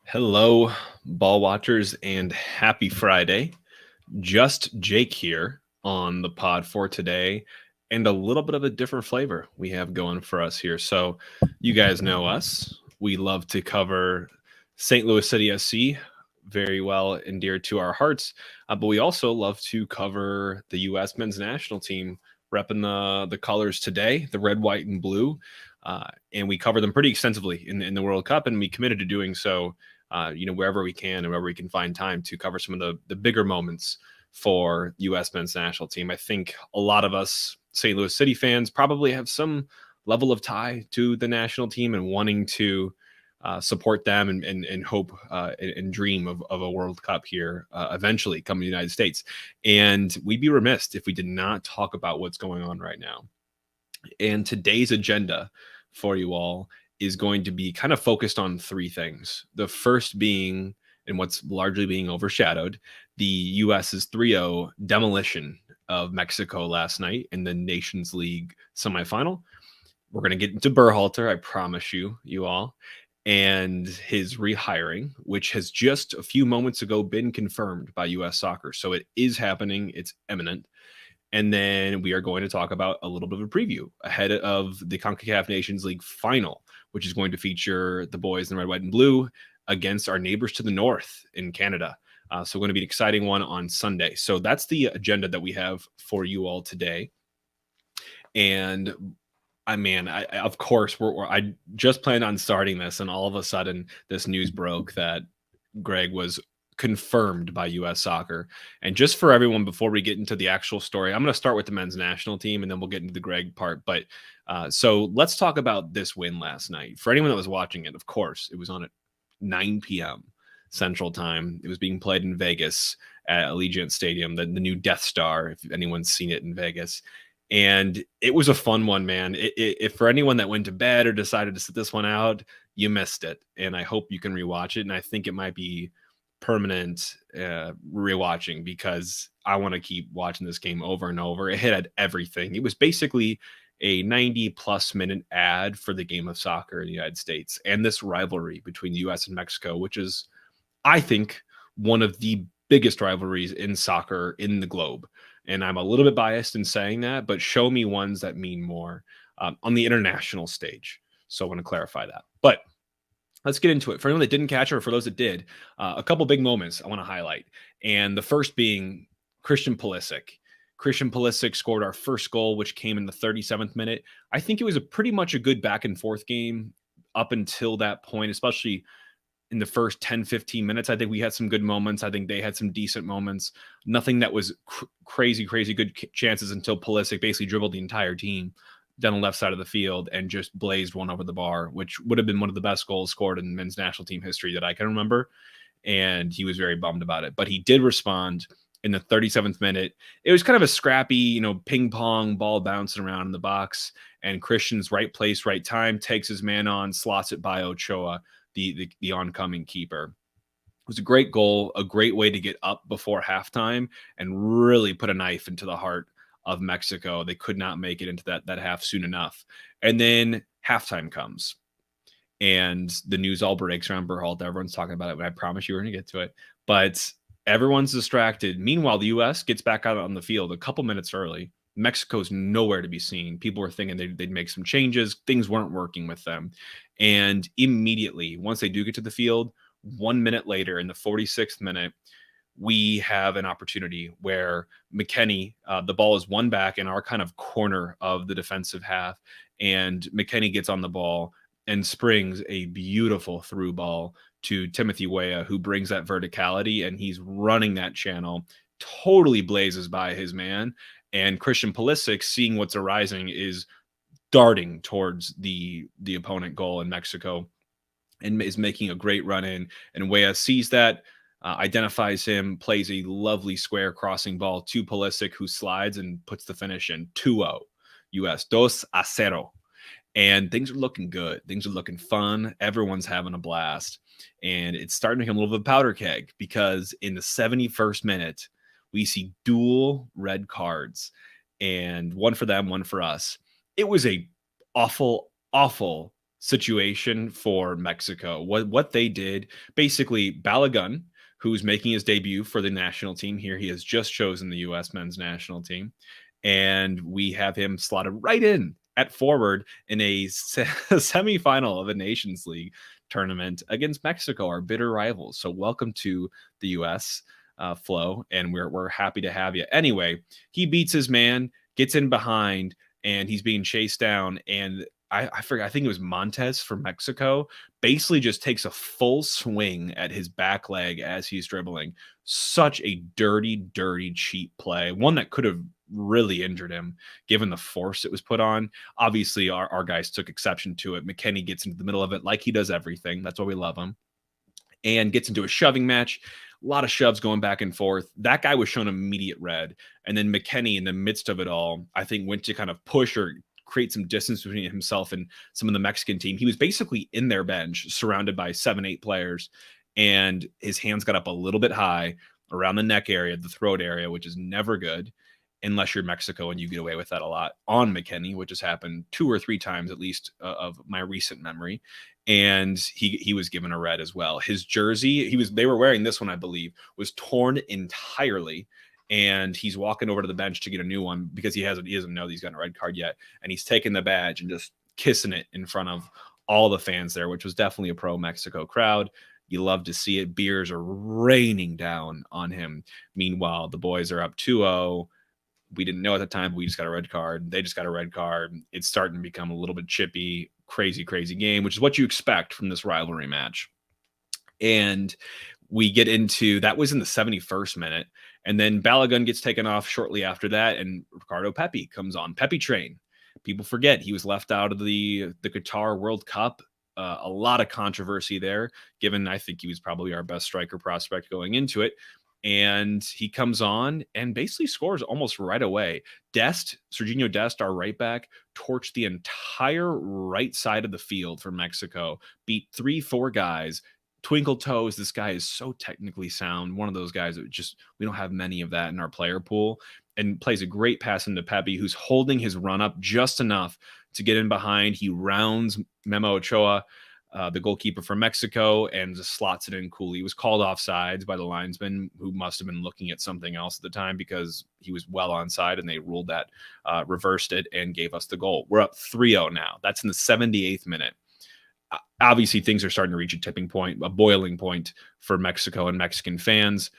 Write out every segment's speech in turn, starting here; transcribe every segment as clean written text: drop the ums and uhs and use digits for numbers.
Hello, ball watchers, and happy Friday. Just Jake here on the pod for today, and a little bit of a different flavor we have going for us here. So, you guys know us. We love to cover St. Louis City SC, very well and dear to our hearts, but we also love to cover the U.S. men's national team, repping the colors today, the red, white, and blue. And we cover them pretty extensively in the World Cup, and we committed to doing so wherever we can and wherever we can find time to cover some of the bigger moments for U.S. men's national team. I think a lot of us St. Louis City fans probably have some level of tie to the national team and wanting to support them and hope and dream of a World Cup here eventually coming to the United States. And we'd be remiss if we did not talk about what's going on right now. And today's agenda for you all is going to be kind of focused on three things. The first being, and what's largely being overshadowed, the US's 3-0 demolition of Mexico last night in the Nations League semifinal. We're going to get into Berhalter, I promise you all, and his rehiring, which has just a few moments ago been confirmed by US Soccer. So it is happening. It's imminent. And then we are going to talk about a little bit of a preview ahead of the CONCACAF Nations League Final, which is going to feature the boys in red, white, and blue against our neighbors to the north in Canada. So going to be an exciting one on Sunday. So that's the agenda that we have for you all today. And of course, I just planned on starting this, and all of a sudden, this news broke that Gregg was confirmed by U.S. Soccer. And just for everyone, before we get into the actual story, I'm going to start with the men's national team, and then we'll get into the Gregg part. But so let's talk about this win last night. For anyone that was watching it, of course, it was on at 9 p.m. Central Time. It was being played in Vegas at Allegiant Stadium, the new Death Star, if anyone's seen it in Vegas. And it was a fun one, man. If for anyone that went to bed or decided to sit this one out, you missed it. And I hope you can rewatch it. And I think it might be permanent rewatching, because I want to keep watching this game over and over. It hit everything. It was basically a 90-plus minute ad for the game of soccer in the United States and this rivalry between the U.S. and Mexico, which is, I think, one of the biggest rivalries in soccer in the globe. And I'm a little bit biased in saying that, but show me ones that mean more on the international stage. So I want to clarify that. But let's get into it. For anyone that didn't catch it, or for those that did, a couple big moments I want to highlight. And the first being Christian Pulisic. Christian Pulisic scored our first goal, which came in the 37th minute. I think it was pretty much a good back and forth game up until that point, especially in the first 10, 15 minutes. I think we had some good moments. I think they had some decent moments. Nothing that was crazy good chances until Pulisic basically dribbled the entire team down the left side of the field and just blazed one over the bar, which would have been one of the best goals scored in men's national team history that I can remember. And he was very bummed about it. But he did respond in the 37th minute. It was kind of a scrappy, ping pong ball bouncing around in the box. And Christian's right place, right time, takes his man on, slots it by Ochoa, the oncoming keeper. It was a great goal, a great way to get up before halftime and really put a knife into the heart of Mexico. They could not make it into that half soon enough. And then halftime comes and the news all breaks around Berhalter. Everyone's talking about it. I promise you we're going to get to it. But everyone's distracted. Meanwhile, the U.S. gets back out on the field a couple minutes early. Mexico's nowhere to be seen. People were thinking they'd make some changes. Things weren't working with them. And immediately, once they do get to the field, 1 minute later, in the 46th minute, we have an opportunity where McKennie, the ball is won back in our kind of corner of the defensive half, and McKennie gets on the ball and springs a beautiful through ball to Timothy Weah, who brings that verticality, and he's running that channel, totally blazes by his man. And Christian Pulisic, seeing what's arising, is darting towards the opponent goal in Mexico and is making a great run in. And Weah sees that, identifies him, plays a lovely square crossing ball to Pulisic, who slides and puts the finish in. 2-0 US, 2-0. And things are looking good. Things are looking fun. Everyone's having a blast. And it's starting to become a little bit of a powder keg, because in the 71st minute, we see dual red cards, and one for them, one for us. It was a awful situation for Mexico. What they did, basically, Balogun, who's making his debut for the national team here, he has just chosen the U.S. men's national team, and we have him slotted right in at forward in a semifinal of a Nations League tournament against Mexico, our bitter rivals. So welcome to the U.S. Flo, and we're happy to have you. Anyway, he beats his man, gets in behind, and he's being chased down, and I forgot, I think it was Montes from Mexico, basically just takes a full swing at his back leg as he's dribbling. Such a dirty, dirty, cheap play. One that could have really injured him given the force it was put on. Obviously, our guys took exception to it. McKennie gets into the middle of it like he does everything. That's why we love him. And gets into a shoving match. A lot of shoves going back and forth. That guy was shown immediate red. And then McKennie, in the midst of it all, I think went to kind of push or create some distance between himself and some of the Mexican team. He was basically in their bench, surrounded by 7-8 players, and his hands got up a little bit high around the neck area, the throat area, which is never good unless you're Mexico, and you get away with that a lot on McKennie, which has happened 2 or 3 times at least of my recent memory. And he was given a red as well. His jersey, they were wearing this one, I believe, was torn entirely. And he's walking over to the bench to get a new one because he doesn't know that he's got a red card yet. And he's taking the badge and just kissing it in front of all the fans there, which was definitely a pro-Mexico crowd. You love to see it. Beers are raining down on him. Meanwhile, the boys are up 2-0. We didn't know at the time, but we just got a red card. They just got a red card. It's starting to become a little bit chippy, crazy, crazy game, which is what you expect from this rivalry match. And we get into, that was in the 71st minute. And then Balogun gets taken off shortly after that, and Ricardo Pappy comes on. Peppy train. People forget he was left out of the Qatar World Cup. A lot of controversy there, given I think he was probably our best striker prospect going into it. And he comes on and basically scores almost right away. Serginho Dest, our right back, torched the entire right side of the field for Mexico, beat 3-4 guys, twinkle toes. This guy is so technically sound. One of those guys that we don't have many of that in our player pool, and plays a great pass into Pepe, who's holding his run up just enough to get in behind. He rounds Memo Ochoa, the goalkeeper from Mexico, and just slots it in coolly. He was called offsides by the linesman, who must have been looking at something else at the time because he was well onside, and they ruled that, reversed it, and gave us the goal. We're up 3-0 now. That's in the 78th minute. Obviously, things are starting to reach a tipping point, a boiling point for Mexico and Mexican fans.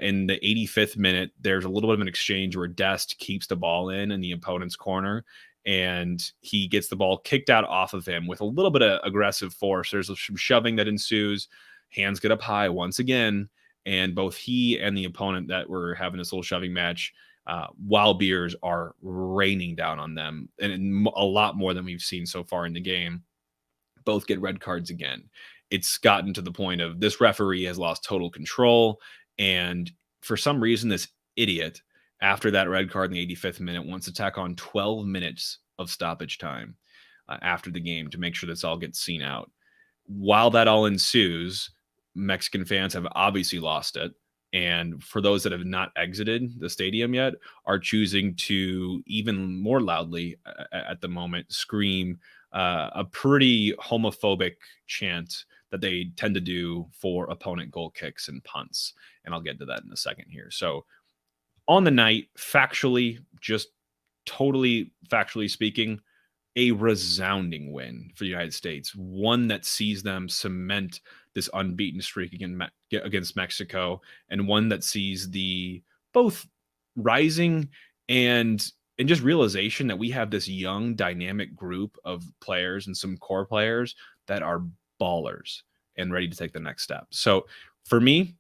In the 85th minute, there's a little bit of an exchange where Dest keeps the ball in the opponent's corner, and he gets the ball kicked out off of him with a little bit of aggressive force. There's some shoving that ensues. Hands get up high once again, and both he and the opponent that were having this little shoving match, while beers are raining down on them, and a lot more than we've seen so far in the game, both get red cards again. It's gotten to the point of this referee has lost total control, and for some reason, this idiot, after that red card in the 85th minute, wants to tack on 12 minutes of stoppage time after the game to make sure this all gets seen out. While that all ensues, Mexican fans have obviously lost it. And for those that have not exited the stadium yet, are choosing to even more loudly at the moment scream a pretty homophobic chant that they tend to do for opponent goal kicks and punts. And I'll get to that in a second here. So on the night, factually, just totally factually speaking, a resounding win for the United States, one that sees them cement this unbeaten streak against Mexico, and one that sees the both rising and just realization that we have this young, dynamic group of players and some core players that are ballers and ready to take the next step. So for me,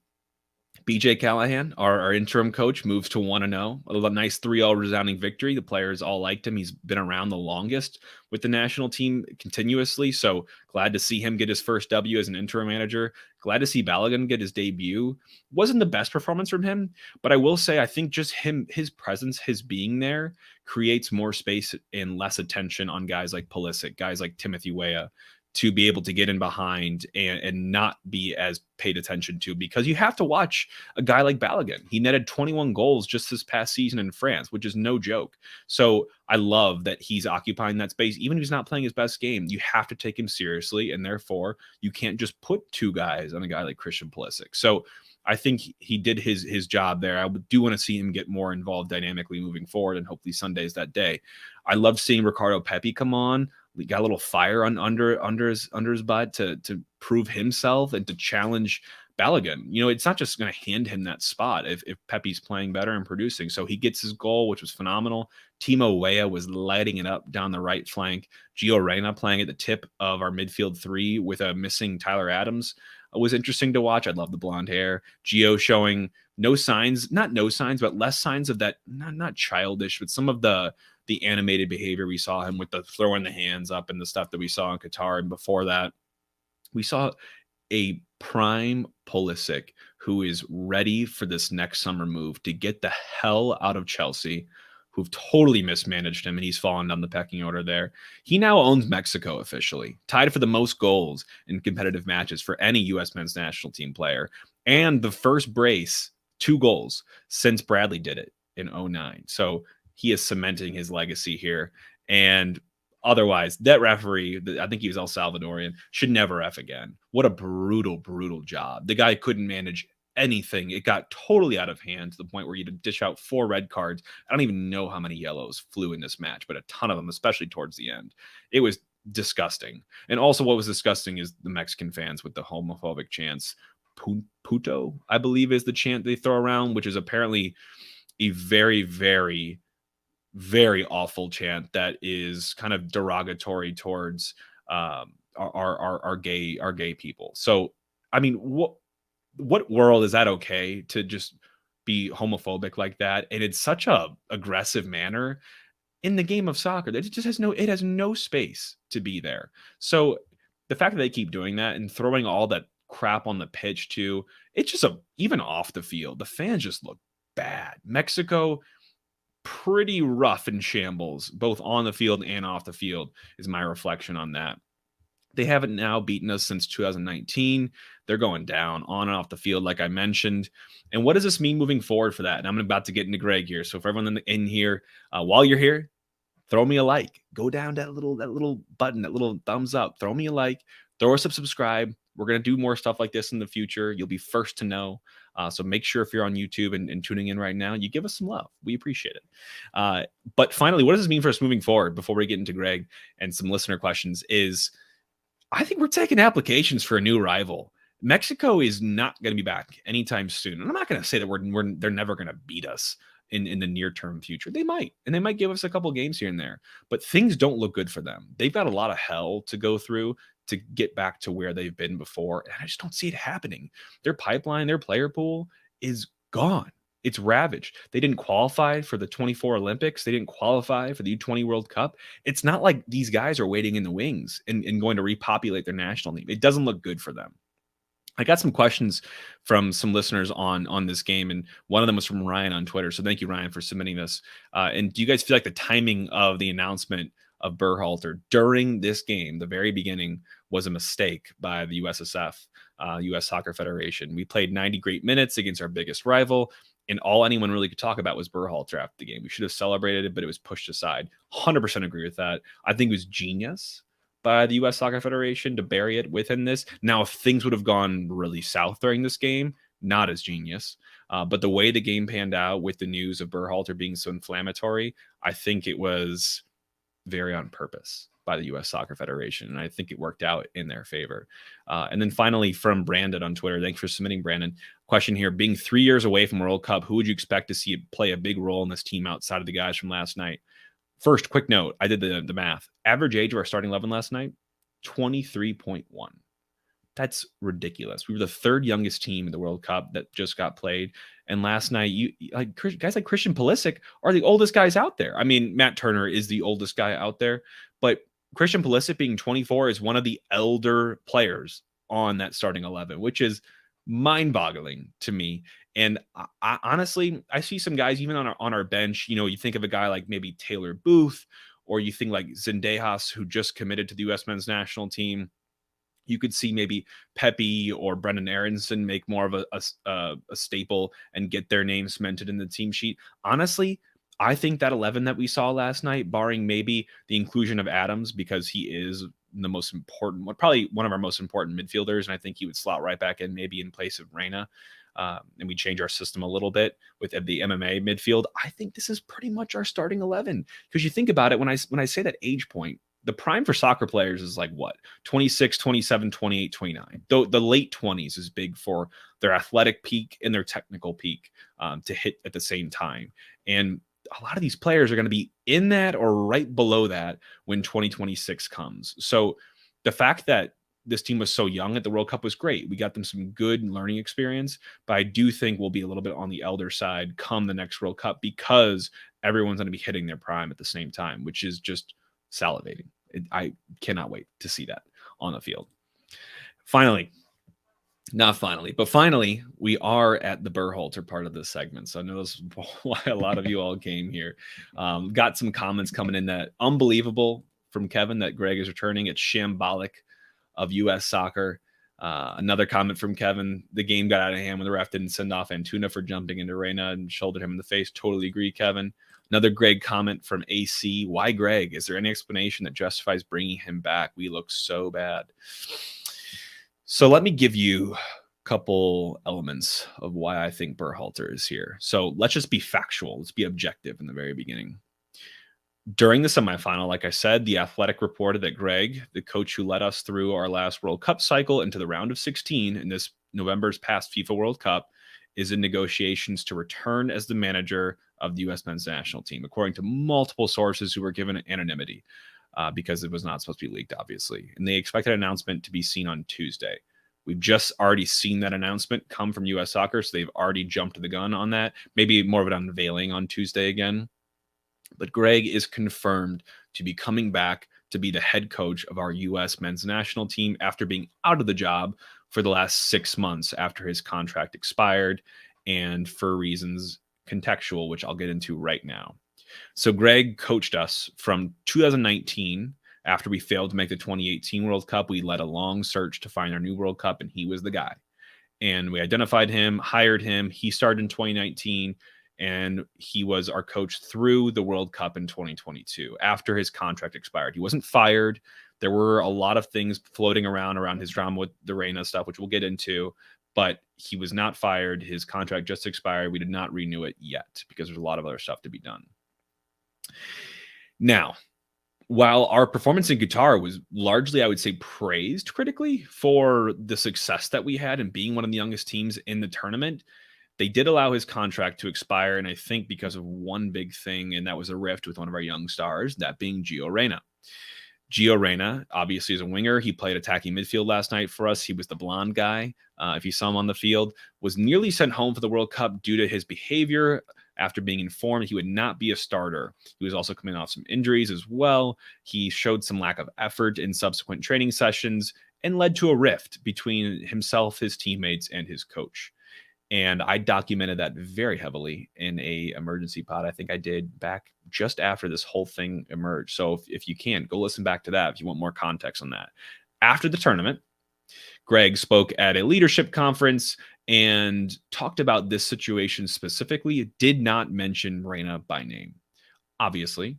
BJ Callahan, our interim coach, moves to 1-0. A nice 3-0 resounding victory. The players all liked him. He's been around the longest with the national team continuously. So glad to see him get his first W as an interim manager. Glad to see Balogun get his debut. Wasn't the best performance from him, but I will say I think just his presence, his being there, creates more space and less attention on guys like Pulisic, guys like Timothy Weah, to be able to get in behind and not be as paid attention to, because you have to watch a guy like Balogun. He netted 21 goals just this past season in France, which is no joke. So I love that he's occupying that space. Even if he's not playing his best game, you have to take him seriously, and therefore you can't just put two guys on a guy like Christian Pulisic. So I think he did his job there. I do want to see him get more involved dynamically moving forward, and hopefully Sunday's that day. I love seeing Ricardo Pappy come on. We got a little fire under his butt to prove himself and to challenge Balogun. You know, it's not just going to hand him that spot if Pepe's playing better and producing. So he gets his goal, which was phenomenal. Timo Weah was lighting it up down the right flank. Gio Reyna playing at the tip of our midfield three with a missing Tyler Adams was interesting to watch. I love the blonde hair. Gio showing no signs, but less signs of that, not childish, but some of the animated behavior we saw him with, the throwing the hands up and the stuff that we saw in Qatar. And before that, we saw a prime Pulisic who is ready for this next summer move to get the hell out of Chelsea, who've totally mismanaged him, and he's fallen down the pecking order there. He now owns Mexico officially, tied for the most goals in competitive matches for any U.S. men's national team player, and the first brace, 2 goals, since Bradley did it in 2009. So he is cementing his legacy here. And otherwise, that referee, I think he was El Salvadorian, should never ref again. What a brutal, brutal job. The guy couldn't manage anything. It got totally out of hand to the point where you had to dish out 4 red cards. I don't even know how many yellows flew in this match, but a ton of them, especially towards the end. It was disgusting. And also what was disgusting is the Mexican fans with the homophobic chants. Puto, I believe, is the chant they throw around, which is apparently a very, very, very awful chant that is kind of derogatory towards our gay people. So, I mean, what world is that okay to just be homophobic like that? And it's such a aggressive manner in the game of soccer that it has no space to be there. So the fact that they keep doing that and throwing all that crap on the pitch too, it's just even off the field, the fans just look bad. Mexico, pretty rough in shambles, both on the field and off the field, is my reflection on that. They haven't now beaten us since 2019. They're going down on and off the field, like I mentioned. And what does this mean moving forward for that? And I'm about to get into Gregg here. So for everyone in here, while you're here, throw me a like. Go down that little button, that little thumbs up. Throw me a like. Throw us a subscribe. We're going to do more stuff like this in the future. You'll be first to know. So make sure if you're on YouTube and tuning in right now, you give us some love. We appreciate it. But finally, what does this mean for us moving forward before we get into Gregg and some listener questions is I think we're taking applications for a new rival. Mexico is not going to be back anytime soon. And I'm not going to say that they're never going to beat us in the near-term future. They might, and they might give us a couple games here and there. But things don't look good for them. They've got a lot of hell to go through to get back to where they've been before. And I just don't see it happening. Their pipeline, their player pool is gone. It's ravaged. They didn't qualify for the 24 Olympics. They didn't qualify for the U20 World Cup. It's not like these guys are waiting in the wings and going to repopulate their national team. It doesn't look good for them. I got some questions from some listeners on this game, and one of them was from Ryan on Twitter. So thank you, Ryan, for submitting this. And do you guys feel like the timing of the announcement of Berhalter during this game, the very beginning, was a mistake by the USSF, U.S. Soccer Federation? We played 90 great minutes against our biggest rival, and all anyone really could talk about was Berhalter after the game. We should have celebrated it, but it was pushed aside. 100% agree with that. I think it was genius by the U.S. Soccer Federation to bury it within this. Now, if things would have gone really south during this game, not as genius. But the way the game panned out with the news of Berhalter being so inflammatory, I think it was very on purpose by the U.S. Soccer Federation, and I think it worked out in their favor. And then finally, from Brandon on Twitter, thanks for submitting, Brandon. Question here: being 3 years away from World Cup, who would you expect to see play a big role in this team outside of the guys from last night? First, quick note, I did the math. Average age of our starting 11 last night, 23.1. That's ridiculous. We were the 3rd youngest team in the World Cup that just got played. And last night, guys like Christian Pulisic are the oldest guys out there. I mean, Matt Turner is the oldest guy out there, but Christian Pulisic being 24 is one of the elder players on that starting 11, which is mind-boggling to me. And I honestly, I see some guys even on our bench. You know, you think of a guy like maybe Taylor Booth, or you think like Zendejas, who just committed to the U.S. men's national team. You could see maybe Pepe or Brendan Aronson make more of a staple and get their names cemented in the team sheet. Honestly, I think that 11 that we saw last night, barring maybe the inclusion of Adams, because he is the most important one, probably one of our most important midfielders, and I think he would slot right back in maybe in place of Reyna. And we change our system a little bit with the MMA midfield. I think this is pretty much our starting 11, because you think about it, when I say that age point, the prime for soccer players is like what, 26, 27, 28, 29. Though the late 20s is big for their athletic peak and their technical peak to hit at the same time. And a lot of these players are going to be in that or right below that when 2026 comes. So the fact that this team was so young at the World Cup was great. We got them some good learning experience, but I do think we'll be a little bit on the elder side come the next World Cup, because everyone's going to be hitting their prime at the same time, which is just salivating. I cannot wait to see that on the field. Finally, we are at the Berhalter part of this segment. So I know that's why a lot of you all came here. Got some comments coming in that unbelievable from Kevin that Gregg is returning. It's shambolic of U.S. soccer. Another comment from Kevin: the game got out of hand when the ref didn't send off Antuna for jumping into Reyna and shouldered him in the face. Totally agree, Kevin. Another Gregg comment from AC: why Gregg? Is there any explanation that justifies bringing him back? We look so bad. So let me give you a couple elements of why I think Berhalter is here. So let's just be factual. Let's be objective in the very beginning. During the semifinal, like I said, The Athletic reported that Gregg, the coach who led us through our last World Cup cycle into the round of 16 in this November's past FIFA World Cup, is in negotiations to return as the manager of the U.S. men's national team, according to multiple sources who were given anonymity because it was not supposed to be leaked, obviously. And they expect an announcement to be seen on Tuesday. We've just already seen that announcement come from U.S. Soccer, so they've already jumped the gun on that. Maybe more of an unveiling on Tuesday again. But Gregg is confirmed to be coming back to be the head coach of our U.S. men's national team after being out of the job for the last 6 months after his contract expired, and for reasons contextual, which I'll get into right now. So Gregg coached us from 2019. After we failed to make the 2018 World Cup, we led a long search to find our new World Cup, and he was the guy. And we identified him, hired him. He started in 2019. And he was our coach through the World Cup in 2022 after his contract expired. He wasn't fired. There were a lot of things floating around his drama with the Reyna stuff, which we'll get into, but he was not fired. His contract just expired. We did not renew it yet because there's a lot of other stuff to be done. Now, while our performance in Qatar was largely, I would say, praised critically for the success that we had in being one of the youngest teams in the tournament, they did allow his contract to expire, and I think because of one big thing, and that was a rift with one of our young stars, that being Gio Reyna. Gio Reyna, obviously, is a winger. He played attacking midfield last night for us. He was the blonde guy, if you saw him on the field, was nearly sent home for the World Cup due to his behavior after being informed he would not be a starter. He was also coming off some injuries as well. He showed some lack of effort in subsequent training sessions and led to a rift between himself, his teammates, and his coach. And I documented that very heavily in a emergency pod I think I did back just after this whole thing emerged. So if you can, go listen back to that if you want more context on that. After the tournament, Gregg spoke at a leadership conference and talked about this situation specifically. It did not mention Reyna by name. Obviously,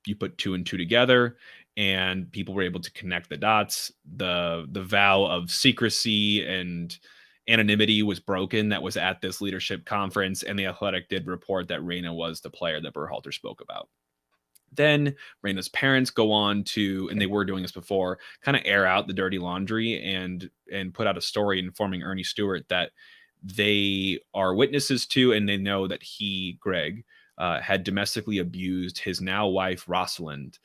you put 2 and 2 together, and people were able to connect the dots. The vow of secrecy and anonymity was broken that was at this leadership conference, and The Athletic did report that Reyna was the player that Berhalter spoke about. Then Reyna's parents go on to, and they were doing this before, kind of air out the dirty laundry and put out a story informing Ernie Stewart that they are witnesses to, and they know that he, Gregg, had domestically abused his now wife, Rosalind,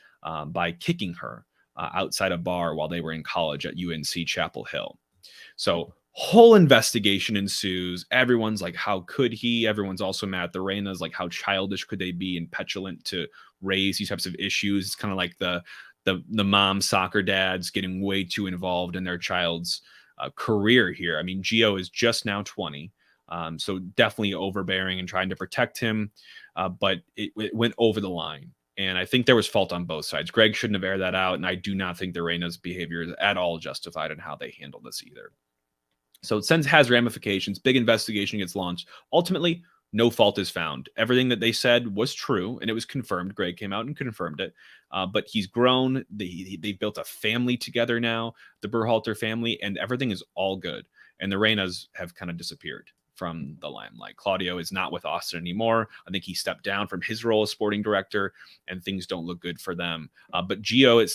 by kicking her outside a bar while they were in college at UNC Chapel Hill. So whole investigation ensues. Everyone's like, how could he? Everyone's also mad at the Reynas, like, how childish could they be and petulant to raise these types of issues? It's kind of like the mom soccer dads getting way too involved in their child's career here. I mean, Gio is just now 20, so definitely overbearing and trying to protect him, but it went over the line. And I think there was fault on both sides. Gregg shouldn't have aired that out. And I do not think the Reyna's behavior is at all justified in how they handle this either. So it has ramifications. Big investigation gets launched. Ultimately, no fault is found. Everything that they said was true, and it was confirmed. Gregg came out and confirmed it. But he's grown. They've built a family together now, the Berhalter family, and everything is all good. And the Reynas have kind of disappeared from the limelight. Claudio is not with Austin anymore. I think he stepped down from his role as sporting director, and things don't look good for them. But Gio,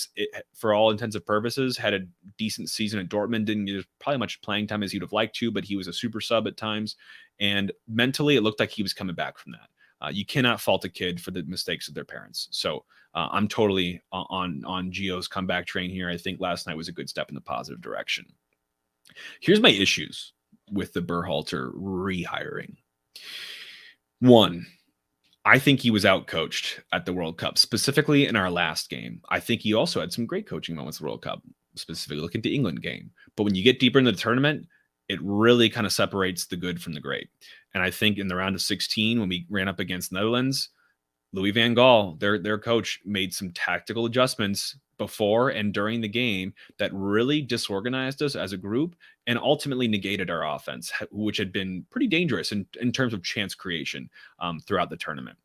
for all intents and purposes, had a decent season at Dortmund. Didn't get probably much playing time as he'd have liked to, but he was a super sub at times. And mentally, it looked like he was coming back from that. You cannot fault a kid for the mistakes of their parents. So I'm totally on Gio's comeback train here. I think last night was a good step in the positive direction. Here's my issues with the Berhalter rehiring. One, I think he was outcoached at the World Cup, specifically in our last game. I think he also had some great coaching moments at the World Cup, specifically looking at the England game. But when you get deeper into the tournament, it really kind of separates the good from the great. And I think in the round of 16, when we ran up against Netherlands, Louis van Gaal, their coach, made some tactical adjustments before and during the game that really disorganized us as a group and ultimately negated our offense, which had been pretty dangerous in terms of chance creation throughout the tournament.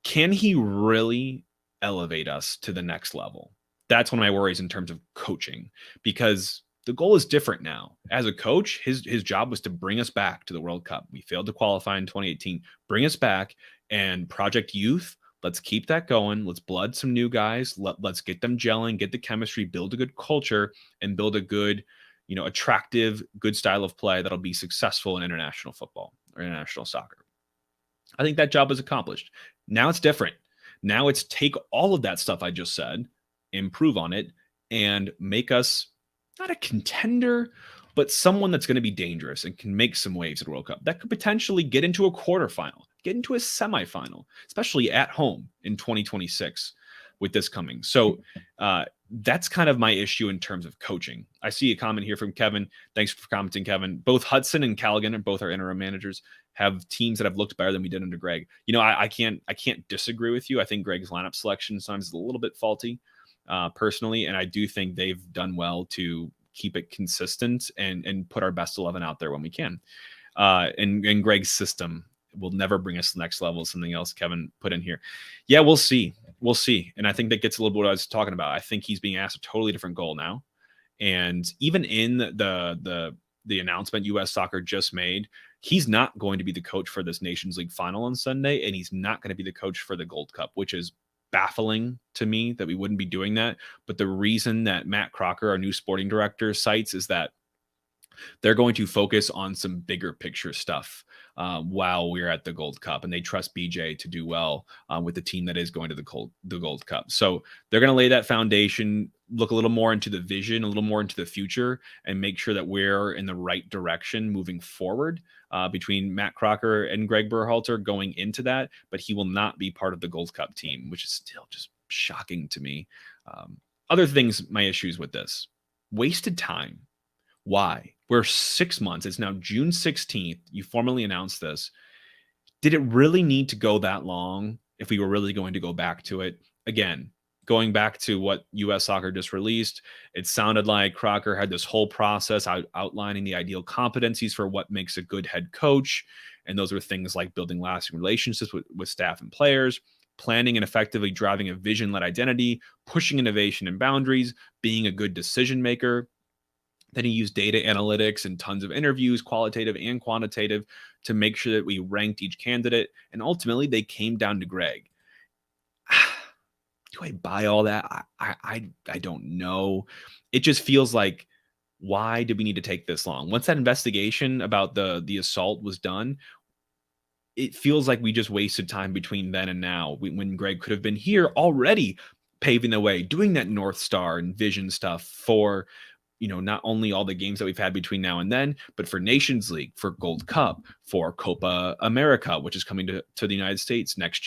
Can he really elevate us to the next level? That's one of my worries in terms of coaching, because the goal is different now. As a coach, his job was to bring us back to the World Cup. We failed to qualify in 2018. Bring us back, and Project Youth, let's keep that going. Let's blood some new guys. Let's get them gelling, get the chemistry, build a good culture, and build a good, attractive, good style of play that'll be successful in international football or international soccer. I think that job was accomplished. Now it's different. Now it's take all of that stuff I just said, improve on it, and make us not a contender, but someone that's going to be dangerous and can make some waves at the World Cup. That could potentially get into a quarterfinal, get into a semifinal, especially at home in 2026 with this coming. So that's kind of my issue in terms of coaching. I see a comment here from Kevin. Thanks for commenting, Kevin. Both Hudson and Callaghan, both our interim managers, have teams that have looked better than we did under Gregg. I can't disagree with you. I think Gregg's lineup selection sometimes is a little bit faulty. Personally, and I do think they've done well to keep it consistent and put our best 11 out there when we can. And Gregg's system will never bring us to the next level. Something else Kevin put in here. Yeah, we'll see. And I think that gets a little bit what I was talking about. I think he's being asked a totally different goal now. And even in the announcement US Soccer just made, he's not going to be the coach for this Nations League final on Sunday, and he's not going to be the coach for the Gold Cup, which is baffling to me that we wouldn't be doing that. But the reason that Matt Crocker, our new sporting director, cites is that they're going to focus on some bigger picture stuff while we're at the Gold Cup, and they trust BJ to do well with the team that is going to the Gold Cup. So they're going to lay that foundation, look a little more into the vision, a little more into the future, and make sure that we're in the right direction moving forward between Matt Crocker and Gregg Berhalter going into that. But he will not be part of the Gold Cup team, which is still just shocking to me. Other things, my issues with this: wasted time. Why? We're 6 months. It's now June 16th. You formally announced this. Did it really need to go that long if we were really going to go back to it? Again, going back to what US Soccer just released, it sounded like Crocker had this whole process outlining the ideal competencies for what makes a good head coach. And those are things like building lasting relationships with staff and players, planning and effectively driving a vision-led identity, pushing innovation and boundaries, being a good decision maker. Then he used data analytics and tons of interviews, qualitative and quantitative, to make sure that we ranked each candidate. And ultimately, they came down to Gregg. Do I buy all that? I don't know. It just feels like, why did we need to take this long? Once that investigation about the assault was done, it feels like we just wasted time between then and now, when Gregg could have been here already paving the way, doing that North Star and vision stuff for not only all the games that we've had between now and then, but for Nations League, for Gold Cup, for Copa America, which is coming to the United States next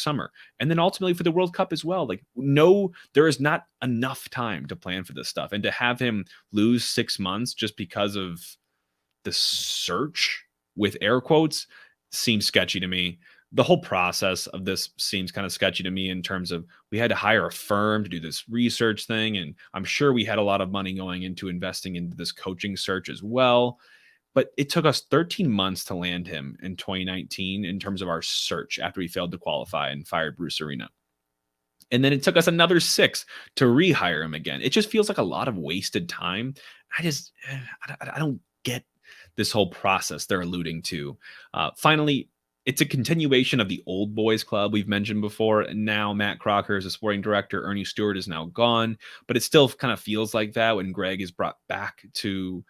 summer. And then ultimately for the World Cup as well. No, there is not enough time to plan for this stuff. And to have him lose 6 months just because of the search, with air quotes, seems sketchy to me. the whole process of this seems kind of sketchy to me in terms of we had to hire a firm to do this research thing. And I'm sure we had a lot of money going into investing into this coaching search as well. But it took us 13 months to land him in 2019 in terms of our search after we failed to qualify and fired Bruce Arena. And then it took us another 6 to rehire him again. It just feels like a lot of wasted time. I don't get this whole process they're alluding to. Finally, it's a continuation of the old boys club we've mentioned before. And now Matt Crocker is a sporting director. Ernie Stewart is now gone, but it still kind of feels like that when Gregg is brought back to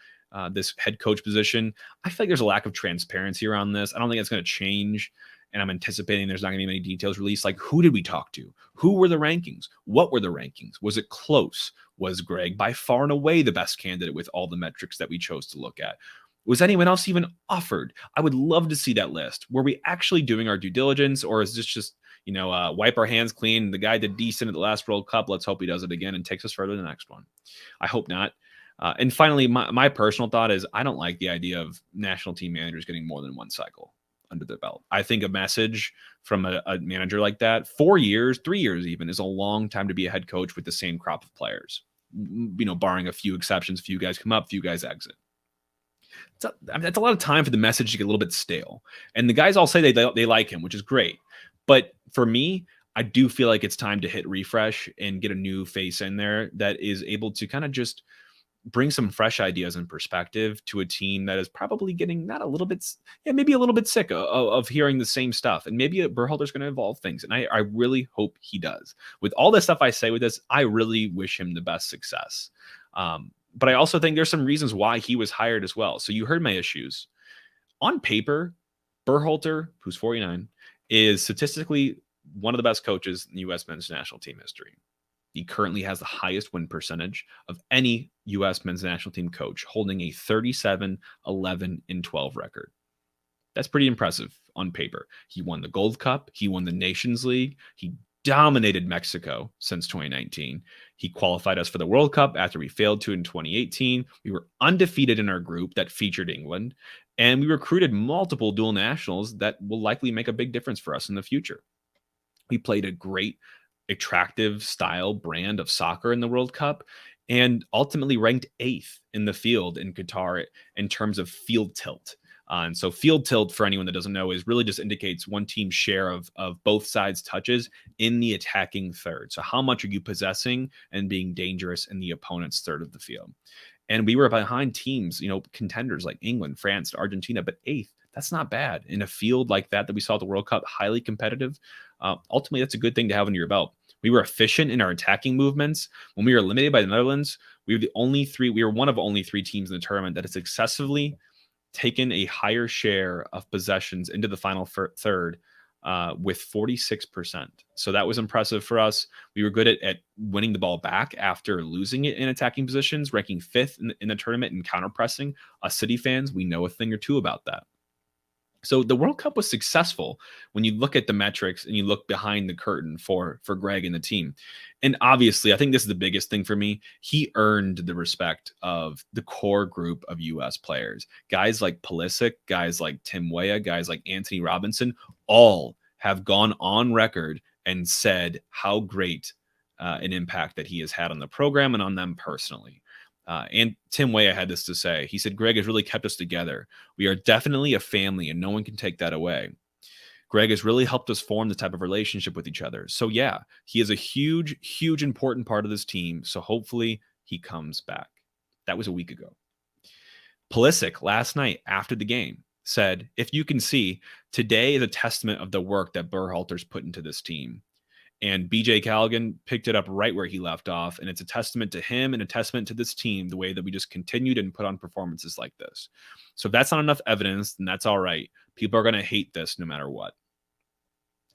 this head coach position. I feel like there's a lack of transparency around this. I don't think it's going to change. And I'm anticipating there's not going to be many details released. Like, who did we talk to? Who were the rankings? What were the rankings? Was it close? Was Gregg by far and away the best candidate with all the metrics that we chose to look at? Was anyone else even offered? I would love to see that list. Were we actually doing our due diligence, or is this just, wipe our hands clean? The guy did decent at the last World Cup. Let's hope he does it again and takes us further to the next one. I hope not. And finally, my personal thought is I don't like the idea of national team managers getting more than one cycle under their belt. I think a message from a manager like that, 4 years, 3 years even, is a long time to be a head coach with the same crop of players, barring a few exceptions. Few guys come up, few guys exit. That's a lot of time for the message to get a little bit stale. And the guys all say they like him, which is great. But for me, I do feel like it's time to hit refresh and get a new face in there that is able to kind of just bring some fresh ideas and perspective to a team that is probably getting maybe a little bit sick of hearing the same stuff. And maybe Berhalter's going to evolve things. And I really hope he does. With all the stuff I say with this, I really wish him the best success. But I also think there's some reasons why he was hired as well. So you heard my issues. On paper, Berhalter, who's 49, is statistically one of the best coaches in U.S. men's national team history. He currently has the highest win percentage of any U.S. men's national team coach, holding a 37, 11, and 12 record. That's pretty impressive on paper. He won the Gold Cup. He won the Nations League. He dominated Mexico since 2019. He qualified us for the World Cup after we failed to in 2018. We were undefeated in our group that featured England, and we recruited multiple dual nationals that will likely make a big difference for us in the future. We played a great, attractive style brand of soccer in the World Cup and ultimately ranked 8th in the field in Qatar in terms of field tilt. And so field tilt, for anyone that doesn't know, is really just indicates one team's share of both sides' touches in the attacking third. So how much are you possessing and being dangerous in the opponent's third of the field? And we were behind teams, contenders like England, France, Argentina, but 8th. That's not bad in a field like that we saw at the World Cup, highly competitive. Ultimately, that's a good thing to have under your belt. We were efficient in our attacking movements. When we were eliminated by the Netherlands, we were one of only 3 teams in the tournament that has successfully taken a higher share of possessions into the final third with 46%. So that was impressive for us. We were good at winning the ball back after losing it in attacking positions, ranking 5th in the tournament in counter-pressing. Us City fans, we know a thing or two about that. So the World Cup was successful when you look at the metrics and you look behind the curtain for Gregg and the team. And obviously, I think this is the biggest thing for me. He earned the respect of the core group of U.S. players. Guys like Pulisic, guys like Tim Weah, guys like Anthony Robinson, all have gone on record and said how great an impact that he has had on the program and on them personally. And Tim Weah had this to say. He said, Gregg has really kept us together. We are definitely a family, and no one can take that away. Gregg has really helped us form the type of relationship with each other. So yeah, he is a huge, huge important part of this team. So hopefully he comes back. That was a week ago. Pulisic last night after the game said, if you can see, today is a testament of the work that Berhalter's put into this team. And BJ Callaghan picked it up right where he left off. And it's a testament to him and a testament to this team, the way that we just continued and put on performances like this. So if that's not enough evidence, then that's all right. People are going to hate this no matter what.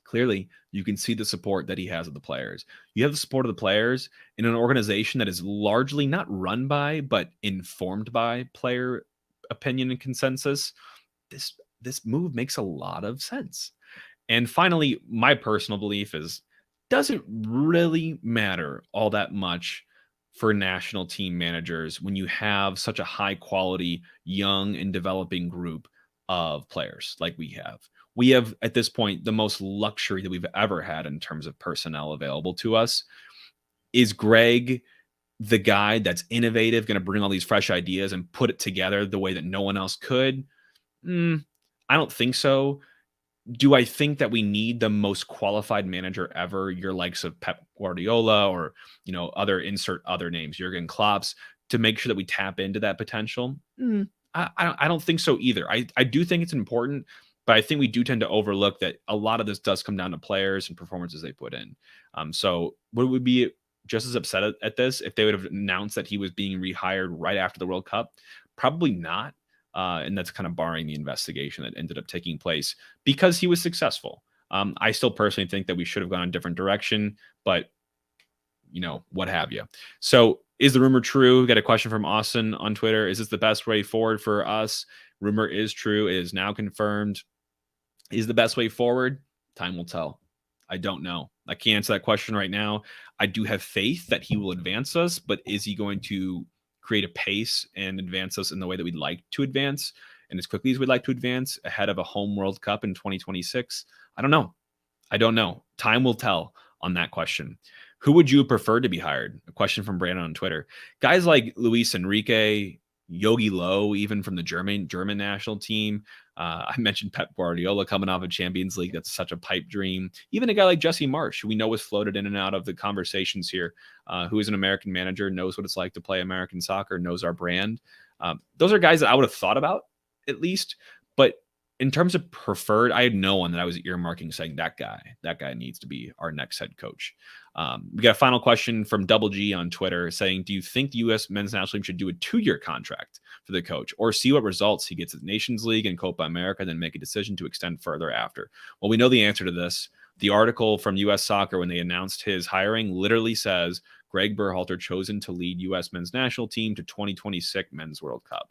Clearly, you can see the support that he has of the players. You have the support of the players in an organization that is largely not run by, but informed by player opinion and consensus. This move makes a lot of sense. And finally, my personal belief is, doesn't really matter all that much for national team managers when you have such a high quality, young and developing group of players like we have. we have at this point the most luxury that we've ever had in terms of personnel available to us. Is Gregg the guy that's innovative, going to bring all these fresh ideas and put it together the way that no one else could? I don't think so. Do I think that we need the most qualified manager ever, your likes of Pep Guardiola or, other insert other names, Jurgen Klopp's, to make sure that we tap into that potential? I don't think so either. I do think it's important, but I think we do tend to overlook that a lot of this does come down to players and performances they put in. So would we be just as upset at this if they would have announced that he was being rehired right after the World Cup? Probably not. And that's kind of barring the investigation that ended up taking place because he was successful. I still personally think that we should have gone a different direction, but what have you. So is the rumor true? We got a question from Austin on Twitter. Is this the best way forward for us? Rumor is true. It is now confirmed. Is the best way forward? Time will tell. I don't know. I can't answer that question right now. I do have faith that he will advance us, but is he going to create a pace and advance us in the way that we'd like to advance and as quickly as we'd like to advance ahead of a home World Cup in 2026? I don't know. Time will tell on that question. Who would you prefer to be hired? A question from Brandon on Twitter. Guys like Luis Enrique, Yogi Low, even from the German national team. I mentioned Pep Guardiola coming off of Champions League. That's such a pipe dream. Even a guy like Jesse Marsch, who we know was floated in and out of the conversations here, who is an American manager, knows what it's like to play American soccer, knows our brand. Those are guys that I would have thought about at least. But in terms of preferred, I had no one that I was earmarking saying that guy needs to be our next head coach. We got a final question from Double G on Twitter saying, do you think the U.S. men's national team should do a 2-year contract for the coach or see what results he gets at the Nations League and Copa America, then make a decision to extend further after? Well, we know the answer to this. The article from U.S. Soccer, when they announced his hiring, literally says Gregg Berhalter chosen to lead U.S. men's national team to 2026 Men's World Cup.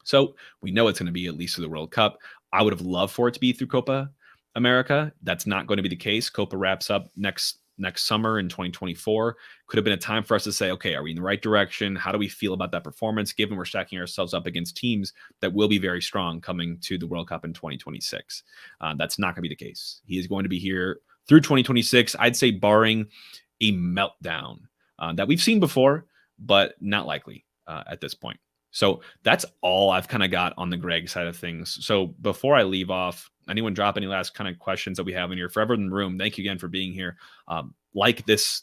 So we know it's going to be at least through the World Cup. I would have loved for it to be through Copa America. That's not going to be the case. Copa wraps up next summer in 2024. Could have been a time for us to say, okay, are we in the right direction? How do we feel about that performance, given we're stacking ourselves up against teams that will be very strong coming to the World Cup in 2026? That's not going to be the case. He is going to be here through 2026, I'd say barring a meltdown that we've seen before, but not likely at this point. So that's all I've kind of got on the Gregg side of things. So before I leave off, anyone drop any last kind of questions that we have in here? For everyone in the room, thank you again for being here. Like this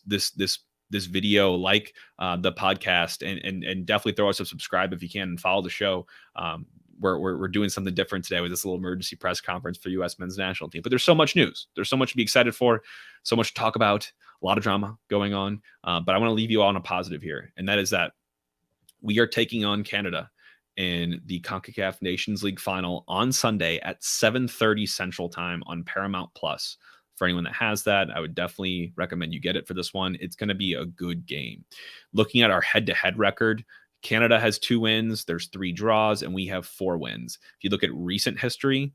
video, like the podcast, and definitely throw us a subscribe if you can, and follow the show. We're doing something different today with this little emergency press conference for U.S. men's national team. But there's so much news. There's so much to be excited for, so much to talk about, a lot of drama going on. But I want to leave you all on a positive here, and that is that we are taking on Canada in the CONCACAF Nations League Final on Sunday at 7:30 Central Time on Paramount Plus. For anyone that has that, I would definitely recommend you get it for this one. It's going to be a good game. Looking at our head-to-head record, Canada has 2 wins, there's 3 draws, and we have 4 wins. If you look at recent history,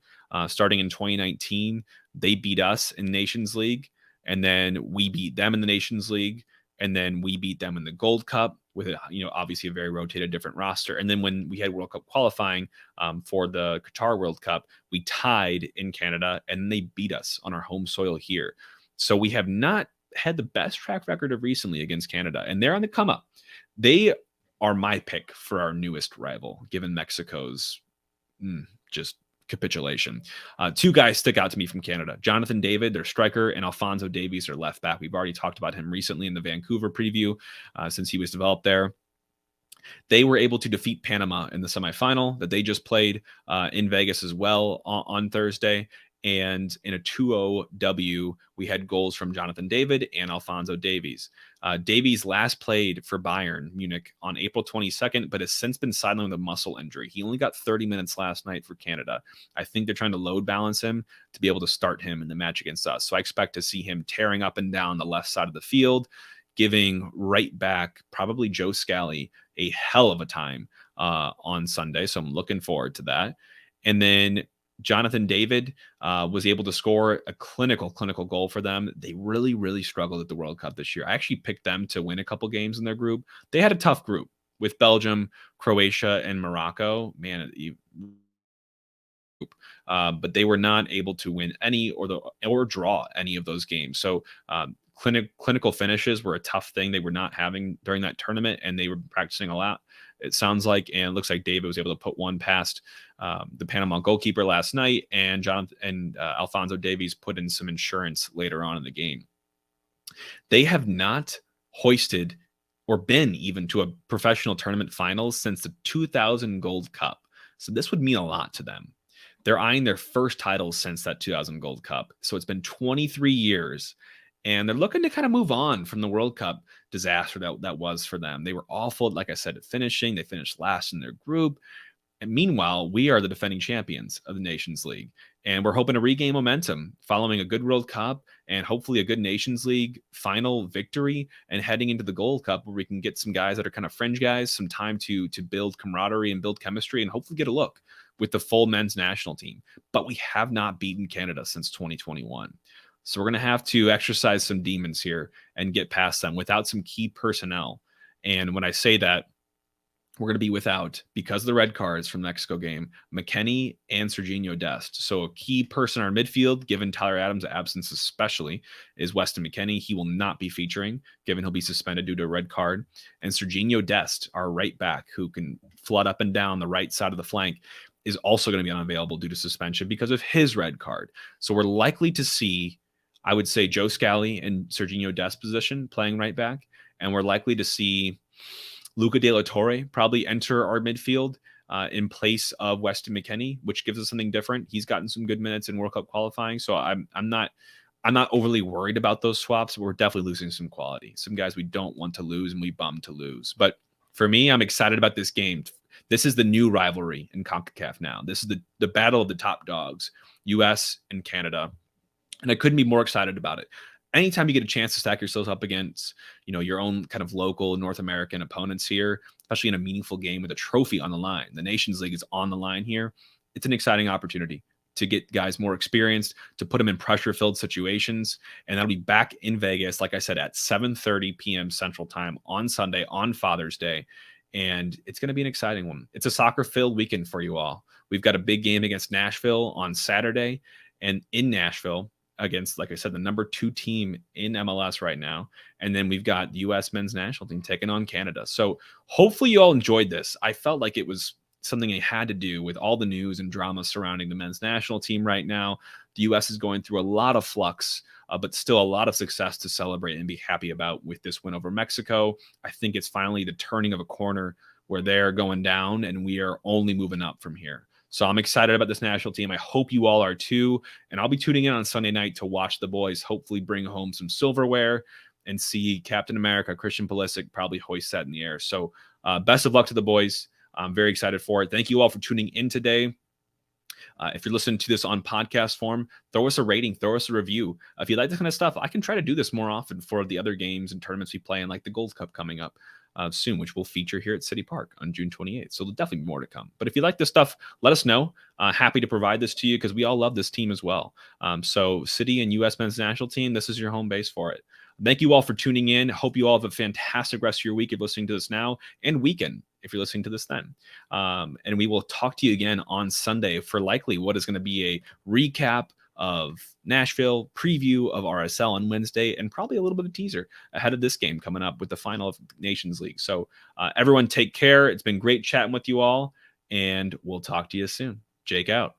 starting in 2019, they beat us in Nations League, and then we beat them in the Nations League, and then we beat them in the Gold Cup with obviously a very rotated different roster. And then when we had World Cup qualifying for the Qatar World Cup, we tied in Canada and they beat us on our home soil here. So we have not had the best track record of recently against Canada, and they're on the come up. They are my pick for our newest rival, given Mexico's just capitulation. 2 guys stick out to me from Canada: Jonathan David, their striker, and Alphonso Davies, their left back. We've already talked about him recently in the Vancouver preview since he was developed there. They were able to defeat Panama in the semifinal that they just played in Vegas as well on Thursday. And in a 2-0 W, we had goals from Jonathan David and Alphonso Davies. Davies last played for Bayern Munich on April 22nd, but has since been sidelined with a muscle injury. He only got 30 minutes last night for Canada. I think they're trying to load balance him to be able to start him in the match against us. So I expect to see him tearing up and down the left side of the field, giving right back, probably Joe Scally, a hell of a time on Sunday. So I'm looking forward to that. And then Jonathan David was able to score a clinical goal for them. They really, really struggled at the World Cup this year. I actually picked them to win a couple games in their group. They had a tough group with Belgium, Croatia, and Morocco. Man, but they were not able to win any or draw any of those games. So clinical finishes were a tough thing they were not having during that tournament, and they were practicing a lot, it sounds like. And it looks like David was able to put one past the Panama goalkeeper last night, and Alphonso Davies put in some insurance later on in the game. They have not hoisted or been even to a professional tournament finals since the 2000 Gold Cup. So this would mean a lot to them. They're eyeing their first titles since that 2000 Gold Cup. So it's been 23 years, and they're looking to kind of move on from the World Cup disaster that was for them. They were awful, like I said, at finishing. They finished last in their group. And meanwhile, we are the defending champions of the Nations League, and we're hoping to regain momentum following a good World Cup and hopefully a good Nations League final victory, and heading into the Gold Cup where we can get some guys that are kind of fringe guys some time to build camaraderie and build chemistry, and hopefully get a look with the full men's national team. But we have not beaten Canada since 2021. So we're going to have to exercise some demons here and get past them without some key personnel. And when I say that, we're going to be without, because of the red cards from the Mexico game, McKennie and Serginho Dest. So a key person in our midfield, given Tyler Adams' absence especially, is Weston McKennie. He will not be featuring, given he'll be suspended due to a red card. And Serginho Dest, our right back, who can flood up and down the right side of the flank, is also going to be unavailable due to suspension because of his red card. So we're likely to see, I would say, Joe Scally and Serginho Dest position playing right back. And we're likely to see Luca De La Torre probably enter our midfield in place of Weston McKennie, which gives us something different. He's gotten some good minutes in World Cup qualifying, so I'm not overly worried about those swaps. But we're definitely losing some quality, some guys we don't want to lose and we bummed to lose. But for me, I'm excited about this game. This is the new rivalry in CONCACAF now. This is the battle of the top dogs, U.S. and Canada, and I couldn't be more excited about it. Anytime you get a chance to stack yourselves up against, your own kind of local North American opponents here, especially in a meaningful game with a trophy on the line, the Nations League is on the line here. It's an exciting opportunity to get guys more experienced, to put them in pressure-filled situations, and that'll be back in Vegas, like I said, at 7:30 p.m. Central Time on Sunday, on Father's Day, and it's going to be an exciting one. It's a soccer-filled weekend for you all. We've got a big game against Nashville on Saturday, and in Nashville, against, like I said, the number 2 team in MLS right now. And then we've got the U.S. men's national team taking on Canada. So hopefully you all enjoyed this. I felt like it was something I had to do with all the news and drama surrounding the men's national team right now. The U.S. is going through a lot of flux, but still a lot of success to celebrate and be happy about with this win over Mexico. I think it's finally the turning of a corner where they're going down and we are only moving up from here. So I'm excited about this national team. I hope you all are too. And I'll be tuning in on Sunday night to watch the boys hopefully bring home some silverware and see Captain America, Christian Pulisic, probably hoist that in the air. So best of luck to the boys. I'm very excited for it. Thank you all for tuning in today. If you're listening to this on podcast form, throw us a rating, throw us a review. If you like this kind of stuff, I can try to do this more often for the other games and tournaments we play in, like the Gold Cup coming up soon, which we'll feature here at City Park on June 28th. So there'll definitely be more to come. But if you like this stuff, let us know. Happy to provide this to you because we all love this team as well. So City and U.S. men's national team, this is your home base for it. Thank you all for tuning in. Hope you all have a fantastic rest of your week if you're listening to this now, and weekend if you're listening to this then. And we will talk to you again on Sunday for likely what is going to be a recap of Nashville, preview of RSL on Wednesday, and probably a little bit of teaser ahead of this game coming up with the final of Nations League. So everyone take care. It's been great chatting with you all, and we'll talk to you soon. Jake out.